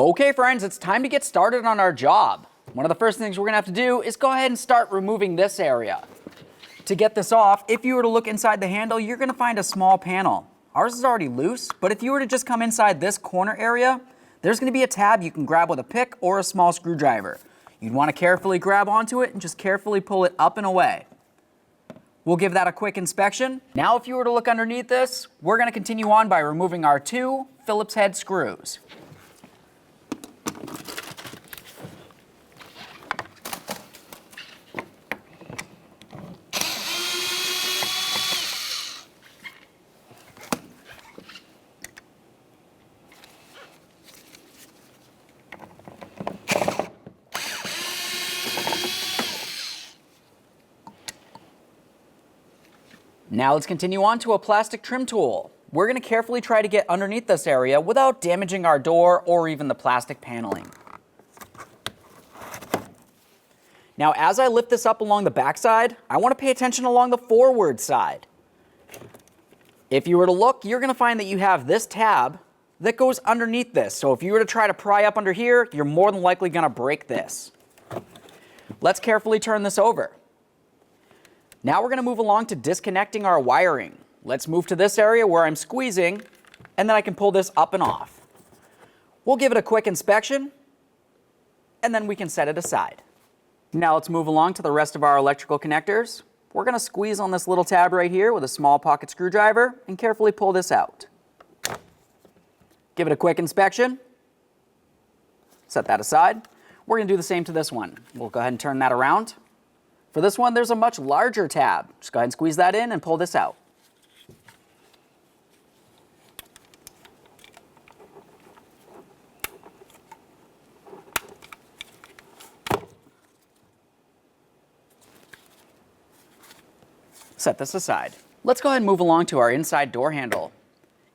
Okay friends, it's time to get started on our job. One of the first things we're gonna have to do is go ahead and start removing this area. To get this off, if you were to look inside the handle, you're gonna find a small panel. Ours is already loose, but if you were to just come inside this corner area, there's gonna be a tab you can grab with a pick or a small screwdriver. You'd wanna carefully grab onto it and just carefully pull it up and away. We'll give that a quick inspection. Now if you were to look underneath this, we're gonna continue on by removing our 2 Phillips head screws. Now let's continue on to a plastic trim tool. We're going to carefully try to get underneath this area without damaging our door or even the plastic paneling. Now as I lift this up along the back side, I want to pay attention along the forward side. If you were to look, you're going to find that you have this tab that goes underneath this. So if you were to try to pry up under here, you're more than likely going to break this. Let's carefully turn this over. Now we're going to move along to disconnecting our wiring. Let's move to this area where I'm squeezing, and then I can pull this up and off. We'll give it a quick inspection, and then we can set it aside. Now let's move along to the rest of our electrical connectors. We're going to squeeze on this little tab right here with a small pocket screwdriver and carefully pull this out. Give it a quick inspection. Set that aside. We're going to do the same to this one. We'll go ahead and turn that around. For this one, there's a much larger tab. Just go ahead and squeeze that in and pull this out. Set this aside. Let's go ahead and move along to our inside door handle.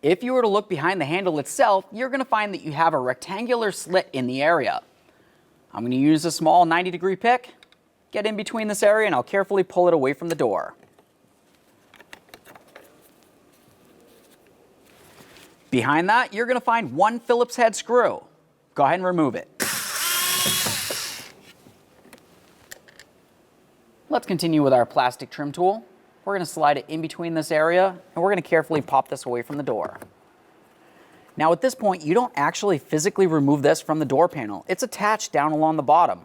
If you were to look behind the handle itself, you're going to find that you have a rectangular slit in the area. I'm going to use a small 90-degree pick. Get in between this area and I'll carefully pull it away from the door. Behind that, you're going to find 1 Phillips head screw. Go ahead and remove it. Let's continue with our plastic trim tool. We're going to slide it in between this area and we're going to carefully pop this away from the door. Now at this point, you don't actually physically remove this from the door panel. It's attached down along the bottom.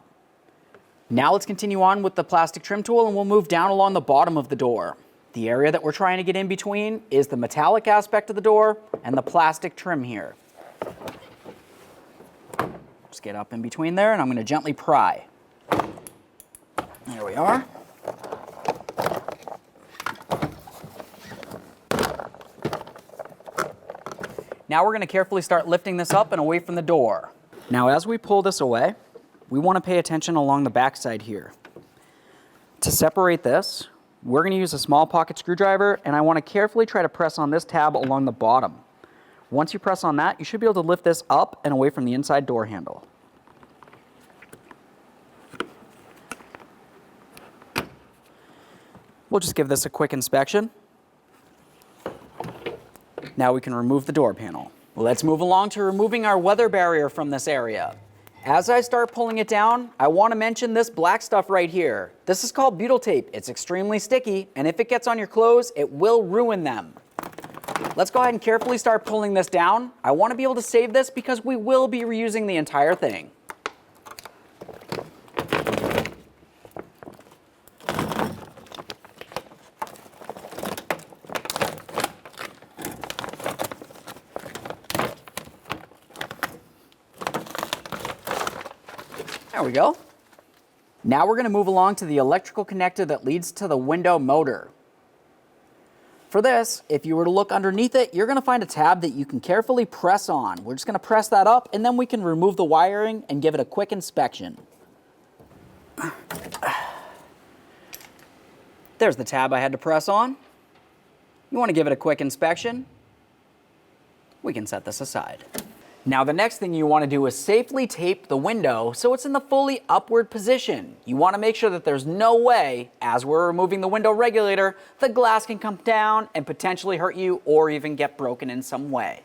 Now let's continue on with the plastic trim tool and we'll move down along the bottom of the door. The area that we're trying to get in between is the metallic aspect of the door and the plastic trim here. Just get up in between there and I'm going to gently pry. There we are. Now we're going to carefully start lifting this up and away from the door. Now as we pull this away, we want to pay attention along the back side here. To separate this, we're going to use a small pocket screwdriver and I want to carefully try to press on this tab along the bottom. Once you press on that, you should be able to lift this up and away from the inside door handle. We'll just give this a quick inspection. Now we can remove the door panel. Let's move along to removing our weather barrier from this area. As I start pulling it down, I want to mention this black stuff right here. This is called butyl tape. It's extremely sticky, and if it gets on your clothes, it will ruin them. Let's go ahead and carefully start pulling this down. I want to be able to save this because we will be reusing the entire thing. There we go. Now we're going to move along to the electrical connector that leads to the window motor. For this, if you were to look underneath it, you're going to find a tab that you can carefully press on. We're just going to press that up and then we can remove the wiring and give it a quick inspection. There's the tab I had to press on. You want to give it a quick inspection. We can set this aside. Now the next thing you want to do is safely tape the window so it's in the fully upward position. You want to make sure that there's no way, as we're removing the window regulator, the glass can come down and potentially hurt you or even get broken in some way.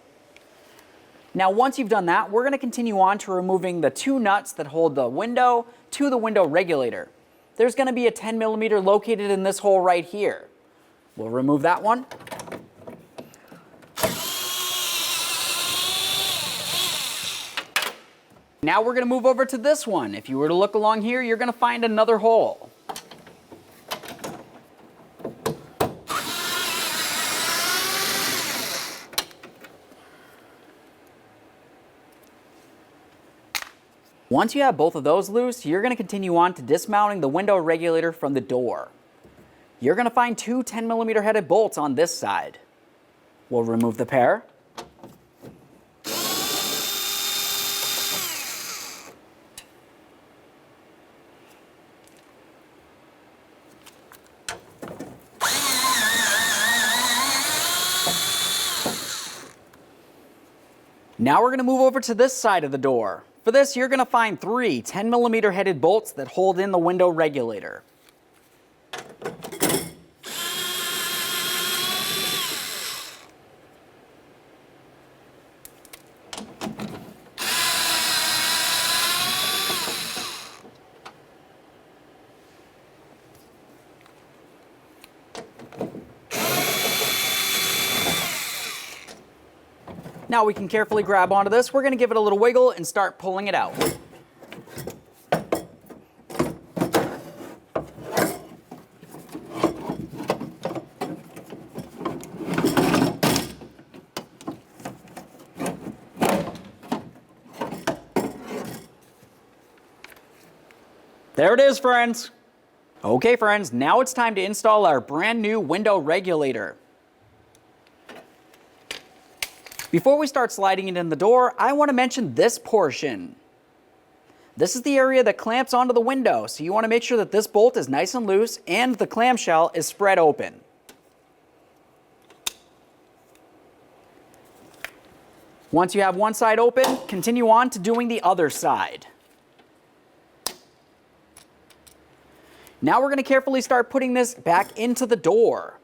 Now once you've done that, we're going to continue on to removing the 2 nuts that hold the window to the window regulator. There's going to be a 10mm located in this hole right here. We'll remove that one. Now we're going to move over to this one. If you were to look along here, you're going to find another hole. Once you have both of those loose, you're going to continue on to dismounting the window regulator from the door. You're going to find 2 10mm headed bolts on this side. We'll remove the pair. Now we're going to move over to this side of the door. For this, you're going to find 3 10mm headed bolts that hold in the window regulator. Now we can carefully grab onto this. We're going to give it a little wiggle and start pulling it out. There it is, friends. Okay, friends, now it's time to install our brand new window regulator. Before we start sliding it in the door, I want to mention this portion. This is the area that clamps onto the window, so you want to make sure that this bolt is nice and loose and the clamshell is spread open. Once you have one side open, continue on to doing the other side. Now we're going to carefully start putting this back into the door.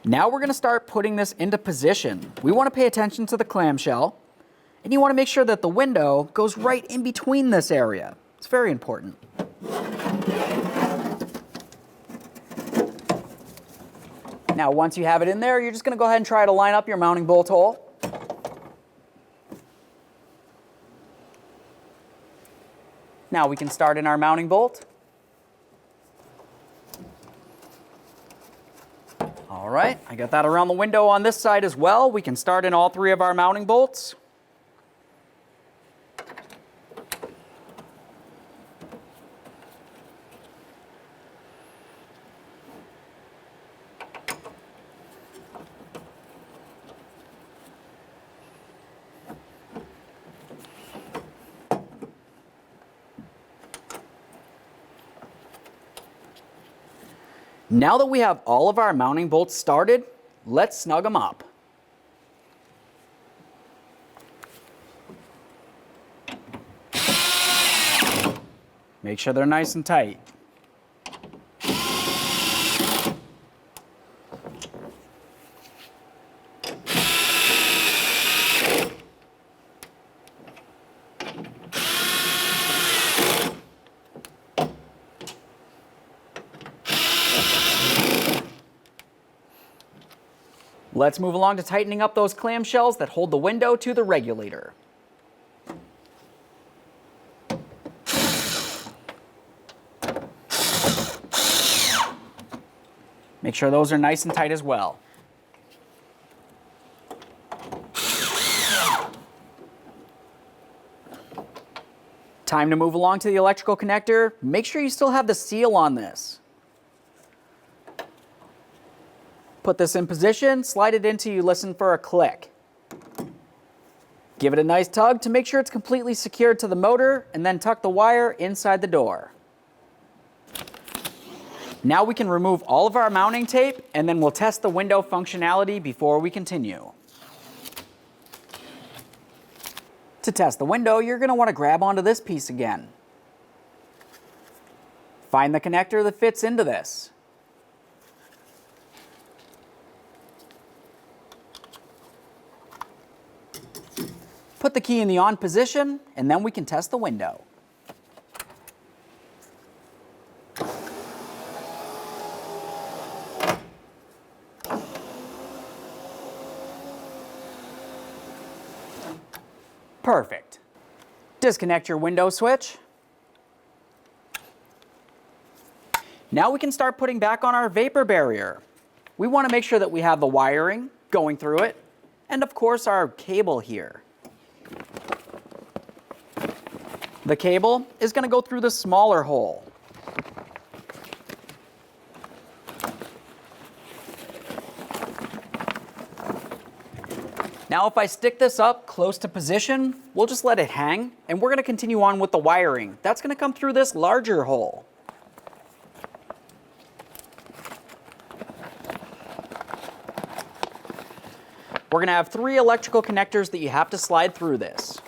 Now we're going to start putting this into position. We want to pay attention to the clamshell, and you want to make sure that the window goes right in between this area. It's very important. Now once you have it in there, you're just going to go ahead and try to line up your mounting bolt hole. Now we can start in our mounting bolt. All right, I got that around the window on this side as well. We can start in all 3 of our mounting bolts. Now that we have all of our mounting bolts started, let's snug them up. Make sure they're nice and tight. Let's move along to tightening up those clamshells that hold the window to the regulator. Make sure those are nice and tight as well. Time to move along to the electrical connector. Make sure you still have the seal on this. Put this in position, slide it in till you listen for a click. Give it a nice tug to make sure it's completely secured to the motor, and then tuck the wire inside the door. Now we can remove all of our mounting tape, and then we'll test the window functionality before we continue. To test the window, you're going to want to grab onto this piece again. Find the connector that fits into this. Put the key in the on position, and then we can test the window. Perfect. Disconnect your window switch. Now we can start putting back on our vapor barrier. We want to make sure that we have the wiring going through it, and of course our cable here. The cable is going to go through the smaller hole. Now if I stick this up close to position, we'll just let it hang, and we're going to continue on with the wiring. That's going to come through this larger hole. We're going to have 3 electrical connectors that you have to slide through this.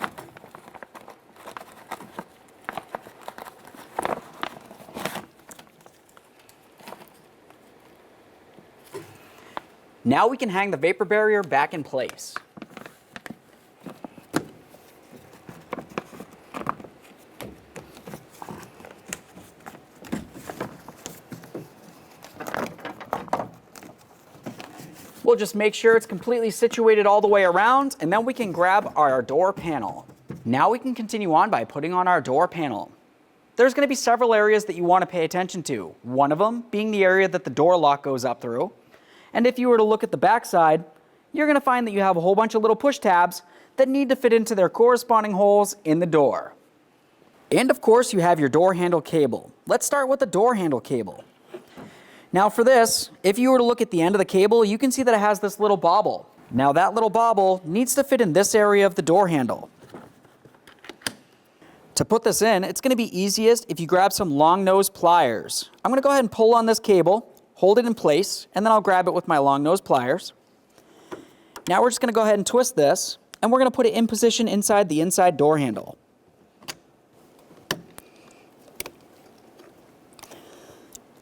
Now we can hang the vapor barrier back in place. We'll just make sure it's completely situated all the way around, and then we can grab our door panel. Now we can continue on by putting on our door panel. There's going to be several areas that you want to pay attention to, one of them being the area that the door lock goes up through. And if you were to look at the back side, you're going to find that you have a whole bunch of little push tabs that need to fit into their corresponding holes in the door. And of course, you have your door handle cable. Let's start with the door handle cable. Now for this, if you were to look at the end of the cable, you can see that it has this little bobble. Now that little bobble needs to fit in this area of the door handle. To put this in, it's going to be easiest if you grab some long nose pliers. I'm going to go ahead and pull on this cable, hold it in place, and then I'll grab it with my long nose pliers. Now we're just going to go ahead and twist this, and we're going to put it in position inside the inside door handle.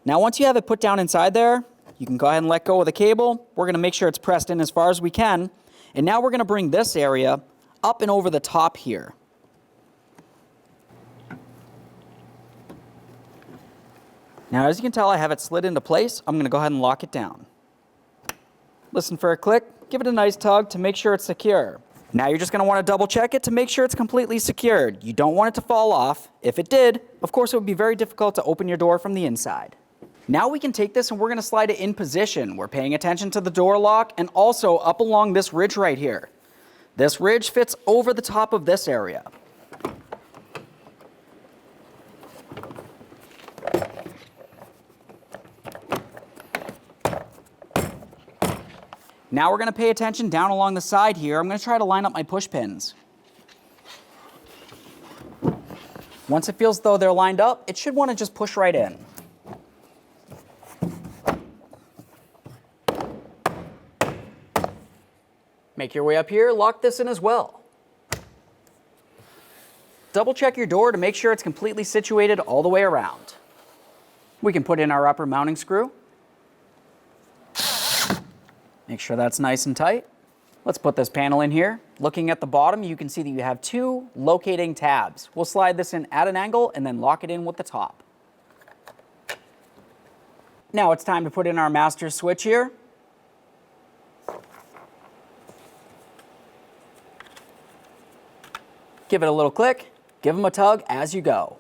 Now once you have it put down inside there, you can go ahead and let go of the cable. We're going to make sure it's pressed in as far as we can. And now we're going to bring this area up and over the top here. Now as you can tell, I have it slid into place. I'm going to go ahead and lock it down. Listen for a click, give it a nice tug to make sure it's secure. Now you're just going to want to double check it to make sure it's completely secured. You don't want it to fall off. If it did, of course it would be very difficult to open your door from the inside. Now we can take this and we're going to slide it in position. We're paying attention to the door lock and also up along this ridge right here. This ridge fits over the top of this area. Now we're going to pay attention down along the side here. I'm going to try to line up my push pins. Once it feels as though they're lined up, it should want to just push right in. Make your way up here, lock this in as well. Double check your door to make sure it's completely situated all the way around. We can put in our upper mounting screw. Make sure that's nice and tight. Let's put this panel in here. Looking at the bottom, you can see that you have 2 locating tabs. We'll slide this in at an angle and then lock it in with the top. Now it's time to put in our master switch here. Give it a little click, give them a tug as you go.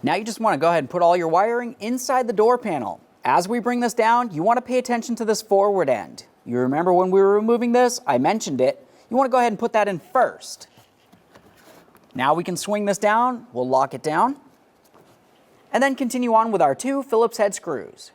Now you just want to go ahead and put all your wiring inside the door panel. As we bring this down, you want to pay attention to this forward end. You remember when we were removing this, I mentioned it. You want to go ahead and put that in first. Now we can swing this down, we'll lock it down, and then continue on with our 2 Phillips head screws.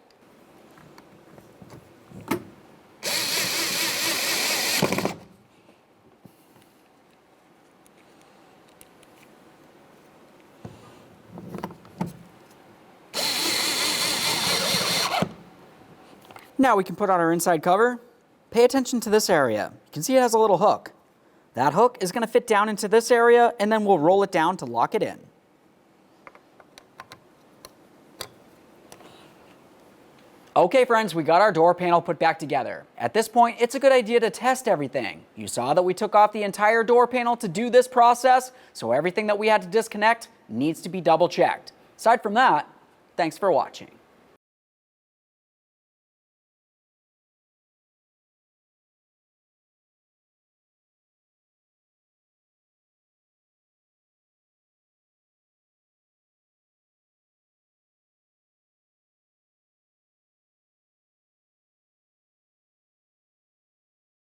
Now we can put on our inside cover. Pay attention to this area. You can see it has a little hook. That hook is going to fit down into this area, and then we'll roll it down to lock it in. Okay friends, we got our door panel put back together. At this point, it's a good idea to test everything. You saw that we took off the entire door panel to do this process, so everything that we had to disconnect needs to be double checked. Aside from that, thanks for watching.